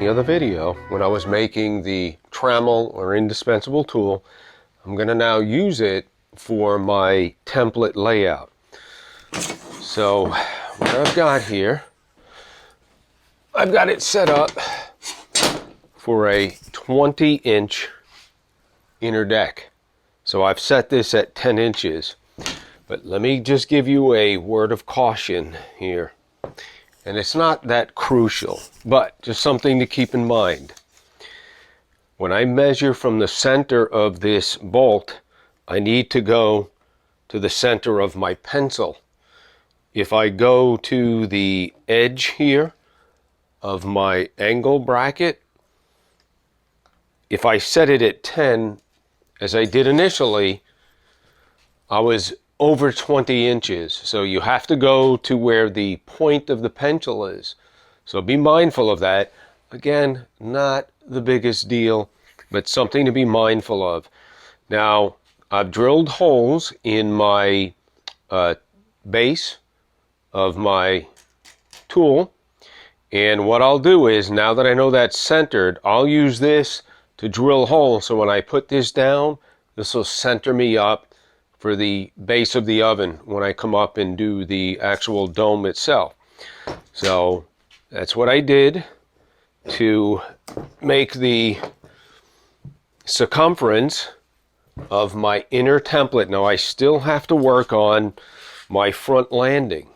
the other video when I was making the trammel or indispensable tool. I'm going to now use it for my template layout. So what I've got here, I've got it set up for a 20-inch inner deck. So I've set this at 10 inches. But let me just give you a word of caution here. And it's not that crucial, but just something to keep in mind. When I measure from the center of this bolt, I need to go to the center of my pencil. If I go to the edge here of my angle bracket, if I set it at 10, as I did initially, I was over 20 inches. So you have to go to where the point of the pencil is. So be mindful of that. Again, not the biggest deal, but something to be mindful of. Now, I've drilled holes in my base of my tool. And what I'll do is, now that I know that's centered, I'll use this to drill holes. So when I put this down, this will center me up for the base of the oven when I come up and do the actual dome itself. So that's what I did to make the circumference of my inner template. Now I still have to work on my front landing.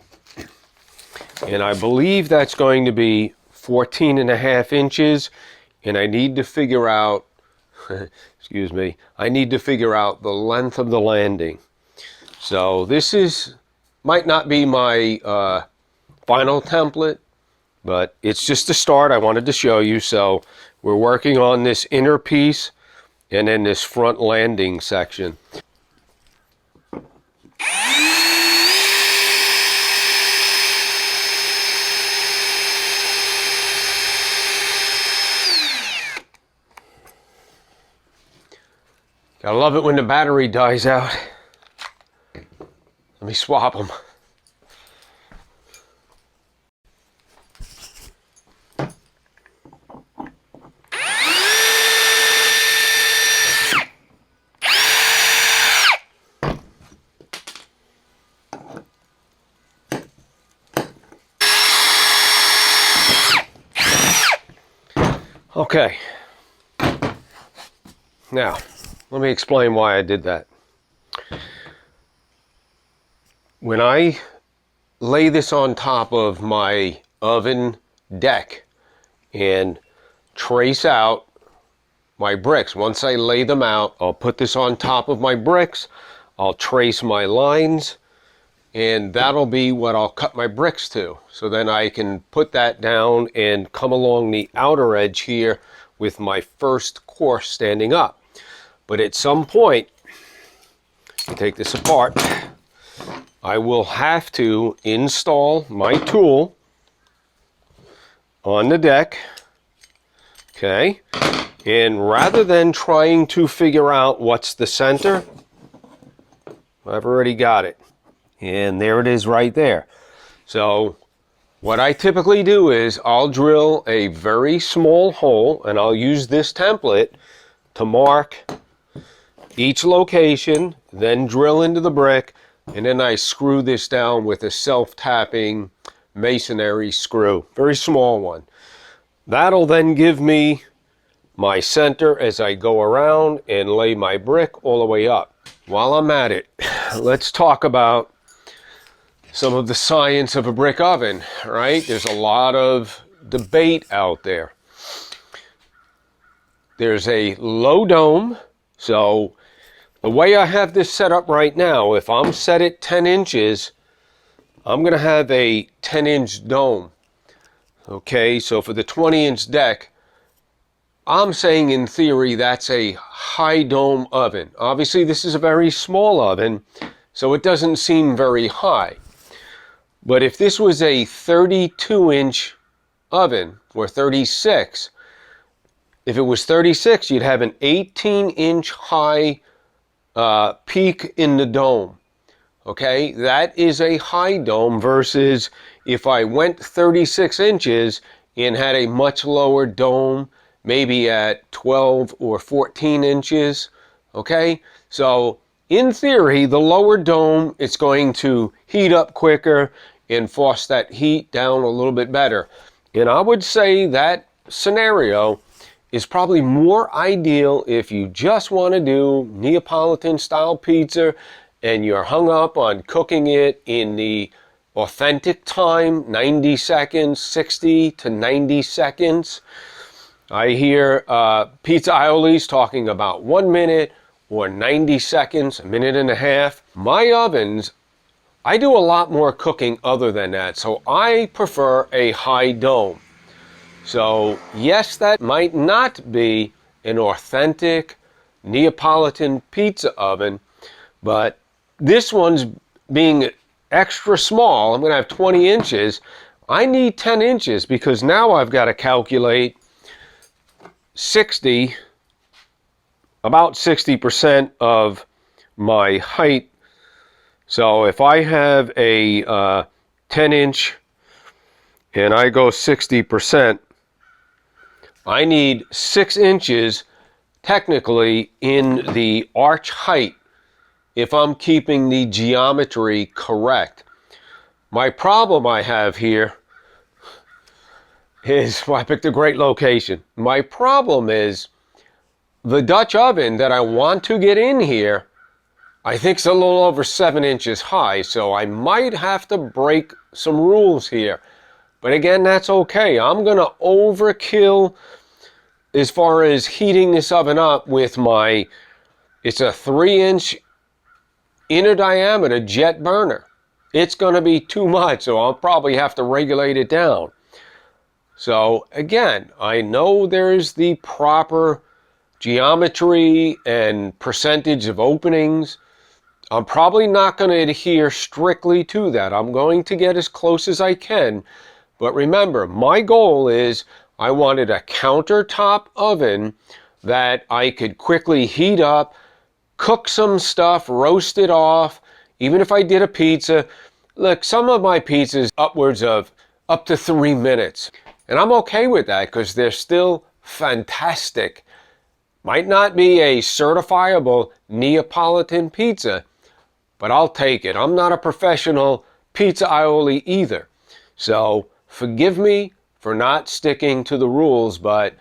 And I believe that's going to be 14.5 inches. And I need to figure out excuse me, I need to figure out the length of the landing. So this might not be my final template, but it's just a start. I wanted to show you. So we're working on this inner piece and then this front landing section. I love it when the battery dies out. Let me swap them. Okay. Now, let me explain why I did that. When I lay this on top of my oven deck and trace out my bricks, once I lay them out, I'll put this on top of my bricks, I'll trace my lines, and that'll be what I'll cut my bricks to. So then I can put that down and come along the outer edge here with my first course standing up. But at some point, take this apart, I will have to install my tool on the deck, okay? And rather than trying to figure out what's the center, I've already got it. And there it is right there. So what I typically do is I'll drill a very small hole, and I'll use this template to mark each location, then drill into the brick, and then I screw this down with a self-tapping masonry screw, very small one. That'll then give me my center as I go around and lay my brick all the way up. While I'm at it, let's talk about some of the science of a brick oven, right? There's a lot of debate out there. There's a low dome, so the way I have this set up right now, if I'm set at 10 inches, I'm going to have a 10-inch dome. Okay, so for the 20-inch deck, I'm saying in theory that's a high dome oven. Obviously, this is a very small oven, so it doesn't seem very high. But if this was a 32-inch oven, or 36, if it was 36, you'd have an 18-inch high peak in the dome. Okay, that is a high dome versus if I went 36 inches and had a much lower dome, maybe at 12 or 14 inches, okay? So in theory, the lower dome, it's going to heat up quicker and force that heat down a little bit better. And I would say that scenario is probably more ideal if you just want to do Neapolitan style pizza and you're hung up on cooking it in the authentic time, 90 seconds, 60 to 90 seconds. I hear pizza aiolis talking about 1 minute or 90 seconds, a minute and a half. My ovens, I do a lot more cooking other than that, so I prefer a high dome. So yes, that might not be an authentic Neapolitan pizza oven, but this one's being extra small. I'm going to have 20 inches. I need 10 inches because now I've got to calculate about 60% of my height. So if I have a 10-inch and I go 60%, I need 6 inches technically in the arch height if I'm keeping the geometry correct. My problem I have here is, well, I picked a great location. My problem is the Dutch oven that I want to get in here, I think it's a little over 7 inches high, so I might have to break some rules here. But again, that's okay. I'm going to overkill as far as heating this oven up with it's a 3-inch inner diameter jet burner. It's going to be too much, so I'll probably have to regulate it down. So again, I know there's the proper geometry and percentage of openings. I'm probably not going to adhere strictly to that. I'm going to get as close as I can. But remember, my goal is I wanted a countertop oven that I could quickly heat up, cook some stuff, roast it off. Even if I did a pizza, look, some of my pizzas upwards of up to 3 minutes. And I'm okay with that because they're still fantastic. Might not be a certifiable Neapolitan pizza, but I'll take it. I'm not a professional pizza aioli either. So forgive me for not sticking to the rules, but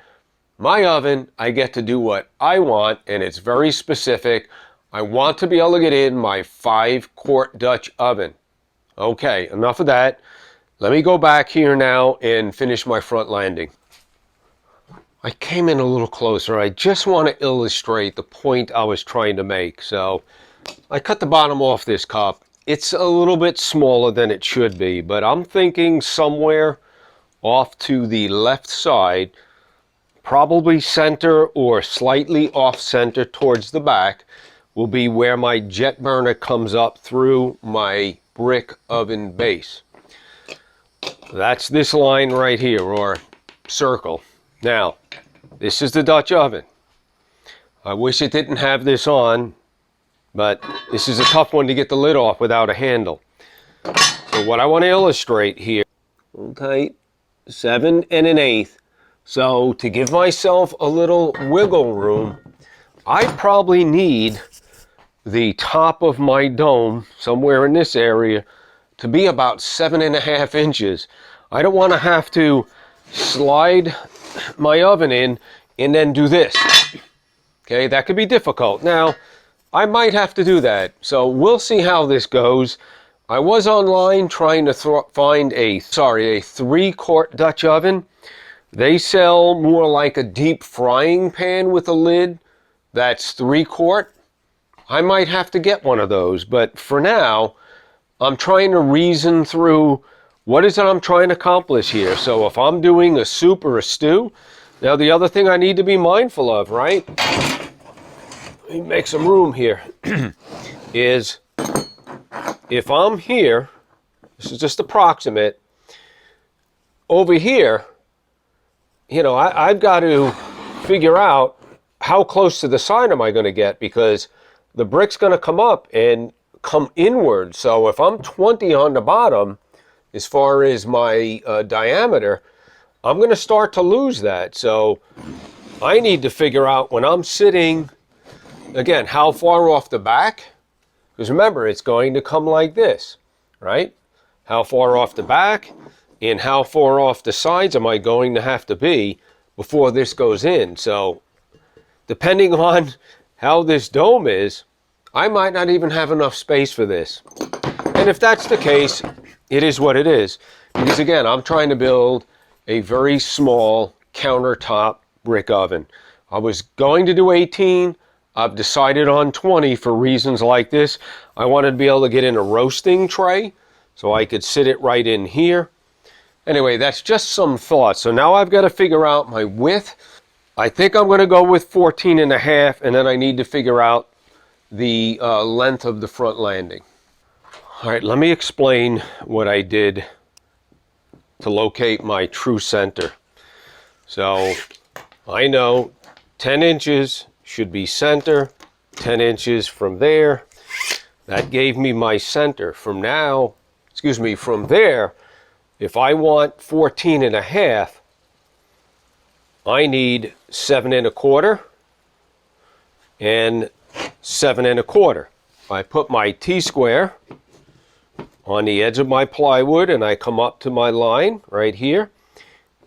my oven, I get to do what I want, and it's very specific. I want to be able to get in my 5-quart Dutch oven. Okay, enough of that. Let me go back here now and finish my front landing. I came in a little closer. I just want to illustrate the point I was trying to make. So I cut the bottom off this cup. It's a little bit smaller than it should be, but I'm thinking somewhere off to the left side, probably center or slightly off center towards the back, will be where my jet burner comes up through my brick oven base. That's this line right here, or circle. Now, this is the Dutch oven. I wish it didn't have this on, but this is a tough one to get the lid off without a handle. So what I want to illustrate here, okay, 7 1/8. So to give myself a little wiggle room, I probably need the top of my dome, somewhere in this area, to be about 7.5 inches. I don't want to have to slide my oven in and then do this. Okay, that could be difficult. Now, I might have to do that, so we'll see how this goes. I was online trying to find a 3-quart Dutch oven. They sell more like a deep frying pan with a lid that's 3-quart. I might have to get one of those, but for now, I'm trying to reason through what is it I'm trying to accomplish here. So if I'm doing a soup or a stew, now the other thing I need to be mindful of, right? Let me make some room here. Is if I'm here, this is just approximate, over here, you know, I've got to figure out how close to the side am I going to get, because the brick's going to come up and come inward. So if I'm 20 on the bottom, as far as my diameter, I'm going to start to lose that. So I need to figure out when I'm sitting, again, how far off the back, because remember, it's going to come like this, right? How far off the back and how far off the sides am I going to have to be before this goes in? So depending on how this dome is, I might not even have enough space for this. And if that's the case, it is what it is. Because again, I'm trying to build a very small countertop brick oven. I was going to do 18. I've decided on 20 for reasons like this. I wanted to be able to get in a roasting tray so I could sit it right in here. Anyway, that's just some thoughts. So now I've got to figure out my width. I think I'm going to go with 14.5, and then I need to figure out the length of the front landing. All right, let me explain what I did to locate my true center. So I know 10 inches should be center, 10 inches from there. That gave me my center. From there, if I want 14.5, I need 7.25 and 7.25. I put my T-square on the edge of my plywood and I come up to my line right here.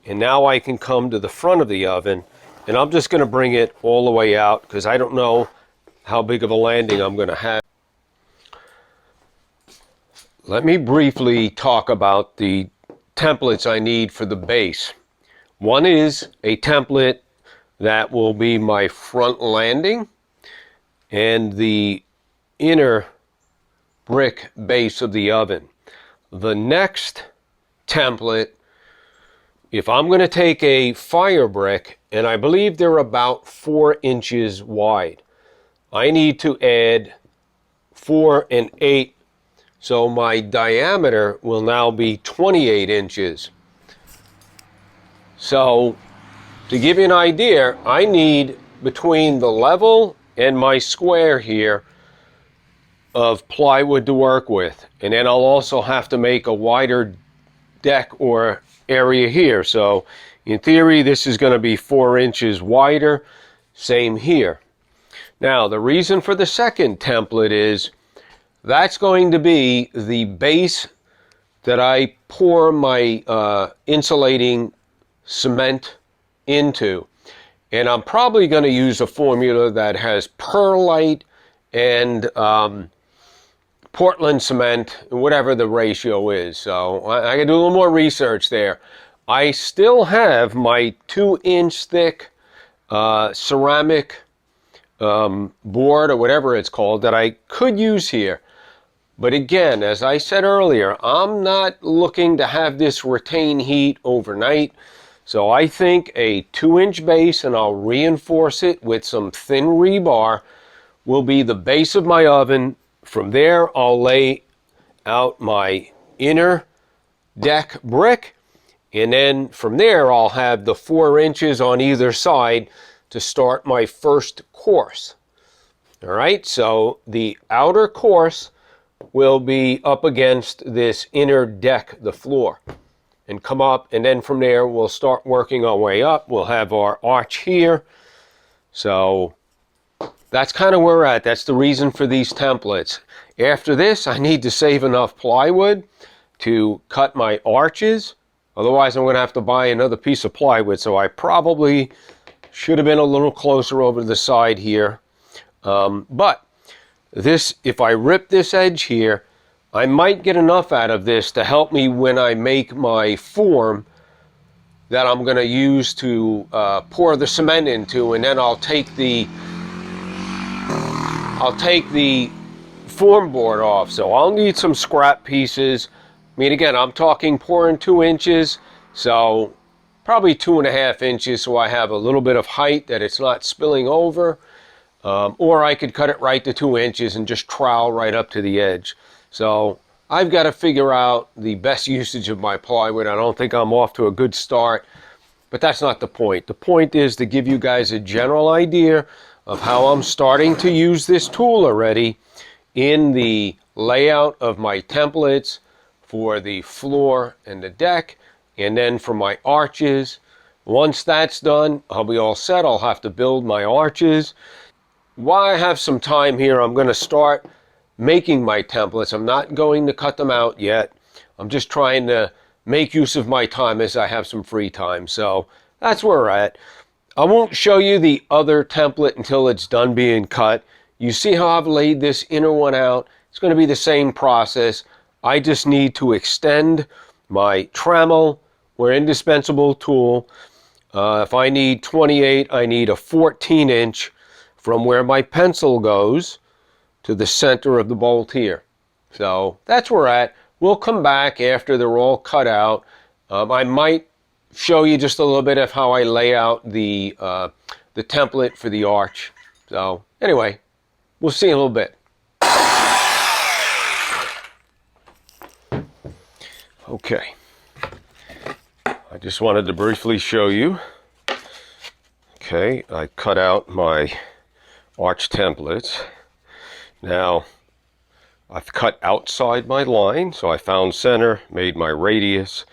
And now I can come to the front of the oven, and I'm just going to bring it all the way out because I don't know how big of a landing I'm going to have. Let me briefly talk about the templates I need for the base. One is a template that will be my front landing and the inner brick base of the oven. The next template, if I'm going to take a Firebrick, and I believe they're about 4 inches wide, I need to add 4 1/8, so my diameter will now be 28 inches. So to give you an idea, I need between the level and my square here of plywood to work with, and then I'll also have to make a wider deck or area here. So in theory, this is going to be 4 inches wider. Same here. Now the reason for the second template is that's going to be the base that I pour my insulating cement into, and I'm probably going to use a formula that has perlite and Portland cement, whatever the ratio is. So I can do a little more research there. I still have my 2-inch thick ceramic board or whatever it's called that I could use here. But again, as I said earlier, I'm not looking to have this retain heat overnight. So I think a 2-inch base, and I'll reinforce it with some thin rebar, will be the base of my oven. From there, I'll lay out my inner deck brick, and then from there, I'll have the 4 inches on either side to start my first course. All right, so the outer course will be up against this inner deck, the floor, and come up, and then from there, we'll start working our way up. We'll have our arch here. So that's kind of where we're at. That's the reason for these templates. After this, I need to save enough plywood to cut my arches. Otherwise, I'm going to have to buy another piece of plywood. So I probably should have been a little closer over to the side here. But this, if I rip this edge here, I might get enough out of this to help me when I make my form that I'm going to use to pour the cement into, and then I'll take the form board off. So I'll need some scrap pieces. I mean, again, I'm talking pouring 2 inches, so probably 2.5 inches, so I have a little bit of height that it's not spilling over. Or I could cut it right to 2 inches and just trowel right up to the edge. So I've got to figure out the best usage of my plywood. I don't think I'm off to a good start, but that's not the point. The point is to give you guys a general idea of how I'm starting to use this tool already in the layout of my templates for the floor and the deck, And then for my arches, once that's done, I'll be all set. I'll have to build my arches. While I have some time here, I'm going to start making my templates. I'm not going to cut them out yet. I'm just trying to make use of my time as I have some free time. So that's where we're at. I won't show you the other template until it's done being cut. You see how I've laid this inner one out? It's going to be the same process. I just need to extend my trammel or indispensable tool. If I need 28, I need a 14-inch from where my pencil goes to the center of the bolt here. So that's where we're at. We'll come back after they're all cut out. I might show you just a little bit of how I lay out the template for the arch. So anyway, we'll see in a little bit. Okay. I just wanted to briefly show you. Okay, I cut out my arch templates. Now, I've cut outside my line, so I found center, made my radius.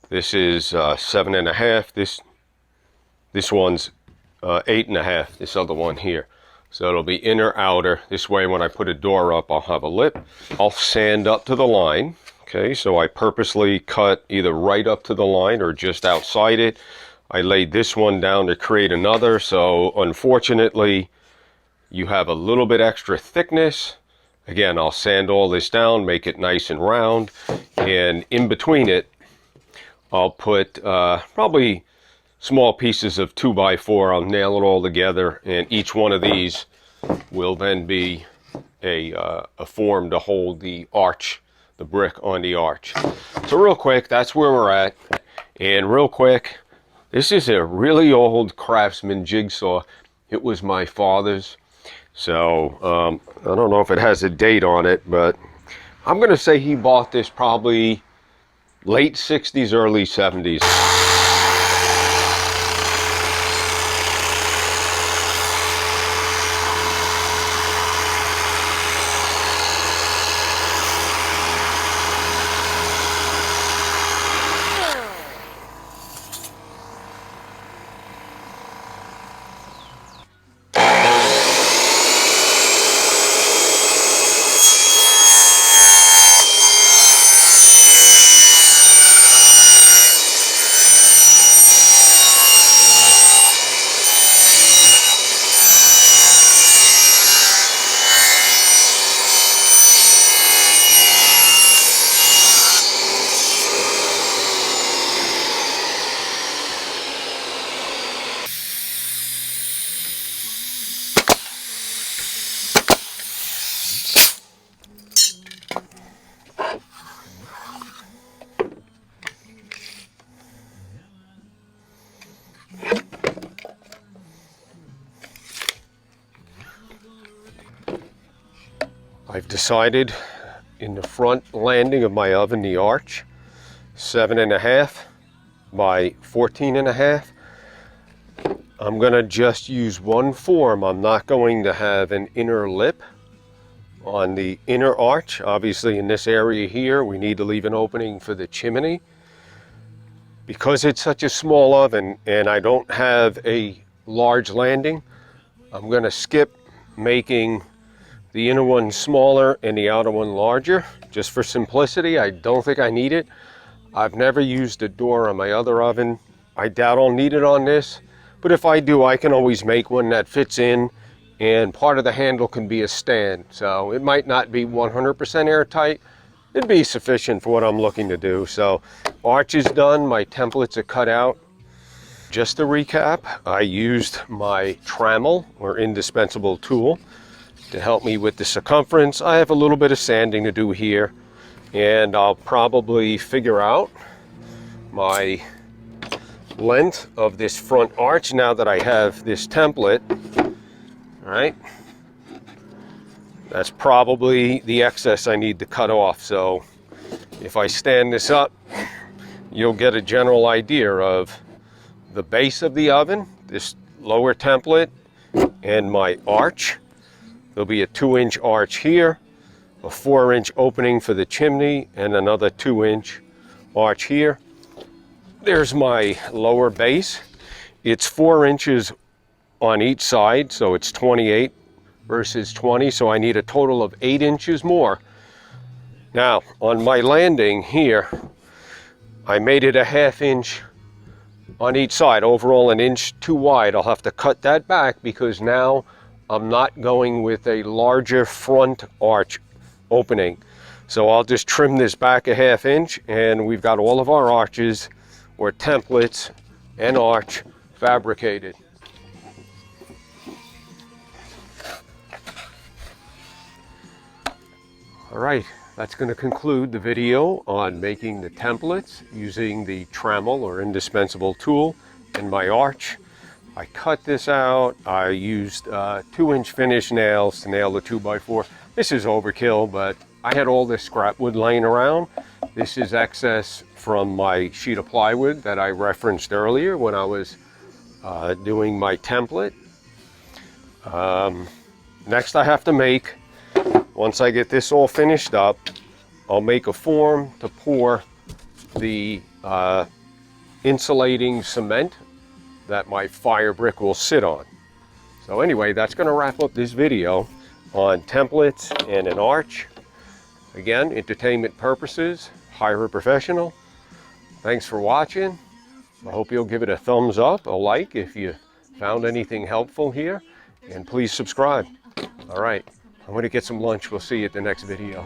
This is 7.5. This one's 8.5. This other one here. So it'll be inner, outer. This way, when I put a door up, I'll have a lip. I'll sand up to the line. Okay, so I purposely cut either right up to the line or just outside it. I laid this one down to create another, so unfortunately you have a little bit extra thickness. Again, I'll sand all this down, make it nice and round, and in between it I'll put probably small pieces of 2x4. I'll nail it all together, and each one of these will then be a form to hold the arch, the brick on the arch. So real quick, that's where we're at. And real quick, this is a really old Craftsman jigsaw. It was my father's. So I don't know if it has a date on it, but I'm going to say he bought this probably late 60s, early 70s. I've decided in the front landing of my oven, the arch, 7.5 by 14.5. I'm going to just use one form. I'm not going to have an inner lip on the inner arch. Obviously in this area here, we need to leave an opening for the chimney. Because it's such a small oven and I don't have a large landing, I'm going to skip making the inner one smaller and the outer one larger, just for simplicity. I don't think I need it. I've never used a door on my other oven. I doubt I'll need it on this, but if I do, I can always make one that fits in, and part of the handle can be a stand. So it might not be 100% airtight. It'd be sufficient for what I'm looking to do. So arch is done, my templates are cut out. Just to recap, I used my trammel or indispensable tool to help me with the circumference. I have a little bit of sanding to do here, and I'll probably figure out my length of this front arch now that I have this template. All right, that's probably the excess I need to cut off. So if I stand this up, you'll get a general idea of the base of the oven, this lower template, and my arch. There'll be a 2-inch arch here, a 4-inch opening for the chimney, and another 2-inch arch here. there's my lower base. It's 4 inches on each side, so it's 28 versus 20, so I need a total of 8 inches more. Now, on my landing here, I made it a 1/2 inch on each side, overall 1 inch too wide. I'll have to cut that back because now I'm not going with a larger front arch opening. So I'll just trim this back a 1/2 inch, and we've got all of our arches or templates and arch fabricated. All right, that's going to conclude the video on making the templates using the trammel or indispensable tool and my arch. I cut this out. I used 2-inch finish nails to nail the 2x4. This is overkill, but I had all this scrap wood laying around. This is excess from my sheet of plywood that I referenced earlier when I was doing my template. Next I have to make, once I get this all finished up, I'll make a form to pour the insulating cement that my Firebrick will sit on. So anyway, that's going to wrap up this video on templates and an arch. Again, entertainment purposes, hire a professional. Thanks for watching. I hope you'll give it a thumbs up, a like if you found anything helpful here, and please subscribe. All right, I'm going to get some lunch. We'll see you at the next video.